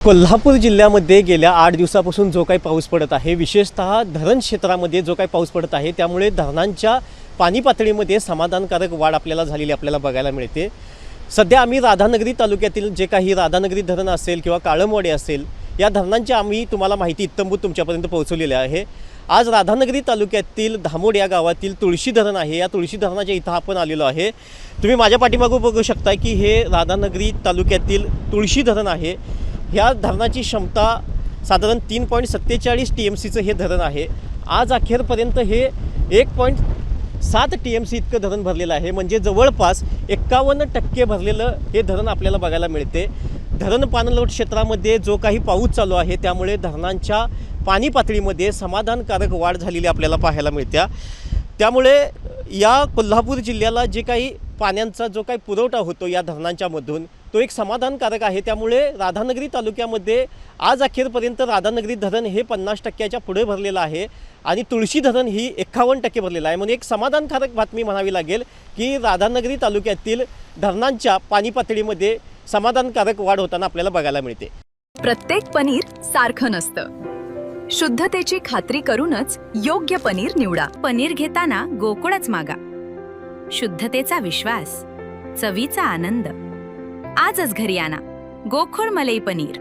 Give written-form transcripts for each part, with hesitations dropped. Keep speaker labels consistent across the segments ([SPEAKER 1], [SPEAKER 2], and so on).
[SPEAKER 1] कोल्हापूर जिल्ह्यामध्ये गेल्या 8 दिवसापासून जो काही पाऊस पडत आहे, विशेषतः धरण क्षेत्रामध्ये जो काही पाऊस पडत आहे, त्यामुळे धरणांच्या पाणी पातळीमध्ये समाधानकारक वाढ आपल्याला बघायला मिळते। सध्या आम्ही राधानगरी तालुक्यातील जे काही राधानगरी धरण असेल किंवा काळमवाडी असेल, या धरणांची आम्ही तुम्हाला माहिती इत्थंभूत तुमच्यापर्यंत पोहोचवलेली आहे। आज राधानगरी तालुक्यातील धामोड या गावातील तुळशी धरण आहे। या तुळशी धरणाच्या इथं आपण आलेलो आहे। तुम्ही माझ्या पाठीमागे बघू शकता की हे राधानगरी तालुक्यातील तुळशी धरण आहे। ह्या धरणाची क्षमता साधारण 3.47 TMCचं हे धरण आहे। आज अखेरपर्यंत हे 1.7 TMC इतकं धरण भरलेलं आहे, म्हणजे जवळपास 51% भरलेलं हे धरण आपल्याला बघायला मिळते। धरण पाणलोट क्षेत्रामध्ये जो काही पाऊस चालू आहे, त्यामुळे धरणांच्या पाणी पातळीमध्ये समाधानकारक वाढ झालेली आपल्याला पाहायला मिळते। त्यामुळे या कोल्हापूर जिल्ह्याला जे काही पाण्याचा जो काही पुरवठा होतो या धरणांच्या मधून, तो एक समाधानकारक आहे। त्यामुळे राधानगरी तालुक्यामध्ये आज अखेरपर्यंत राधानगरी धरण हे 50%च्या पुढे भरलेलं आहे आणि तुळशी धरण ही 51% भरलेलं आहे। म्हणजे एक समाधानकारक बातमी म्हणावी लागेल की राधानगरी तालुक्यातील धरणांच्या पाणी पातळीमध्ये समाधानकारक वाढ होताना आपल्याला बघायला मिळते।
[SPEAKER 2] प्रत्येक पनीर सारखं नसतं। शुद्धतेची खात्री करूनच योग्य पनीर निवडा।
[SPEAKER 3] पनीर घेताना गोकुळच मागा। शुद्धतेचा विश्वास, चवीचा आनंद। आजच घरी आणा गोकुळ मलई पनीर।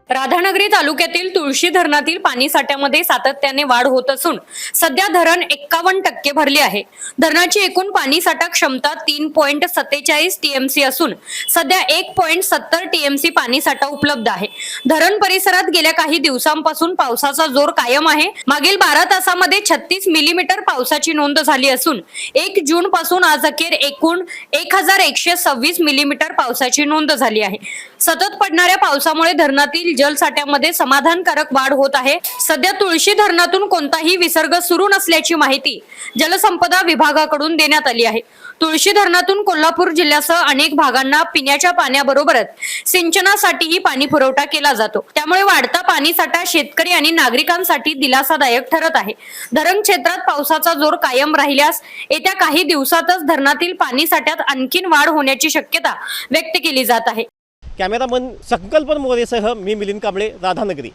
[SPEAKER 4] राधानगरी तालुक्यातील तुळशी धरणातील पाणी साठ्यामध्ये सातत्याने वाढ होत असून सध्या धरण 51% भरले आहे। धरणाची एकूण पाणी साठा क्षमता 3.47 TMC असून सध्या 1.70 TMC पाणी साठा उपलब्ध आहे। धरण परिसरात गेल्या काही दिवसांपासून पावसाचा जोर कायम आहे। मागील 12 तासामध्ये 36 मिलीमीटर पावसाची नोंद झाली असून 1 जून पासून आज अखेर एकूण 1126 मिलीमीटर पावसाची नोंद झाली आहे। सतत पडणाऱ्या पावसामुळे धरणातील जलसाठ्यामध्ये समाधानकारक वाढ होत आहे। सध्या तुळशी धरणातून कोणताही विसर्ग सुरू नसल्याची माहिती जलसंपदा विभागाकडून देण्यात आली आहे। तुळशी धरणातून कोल्हापूर जिल्ह्यासह अनेक भागांना पिण्याच्या पाण्याबरोबरच सिंचनासाठीही पाणी पुरवठा केला जातो। त्यामुळे वाढता पाणीसाठा शेतकरी आणि नागरिकांसाठी दिलासादायक ठरत आहे। धरण क्षेत्रात पावसाचा जोर कायम राहिल्यास येत्या काही दिवसातच धरणातील पाणी साठ्यात आणखीन वाढ होण्याची शक्यता व्यक्त केली जात आहे।
[SPEAKER 1] कॅमेरामन संकल्पन मोरेसह मी मिलिंद कांबळे, राधानगरी।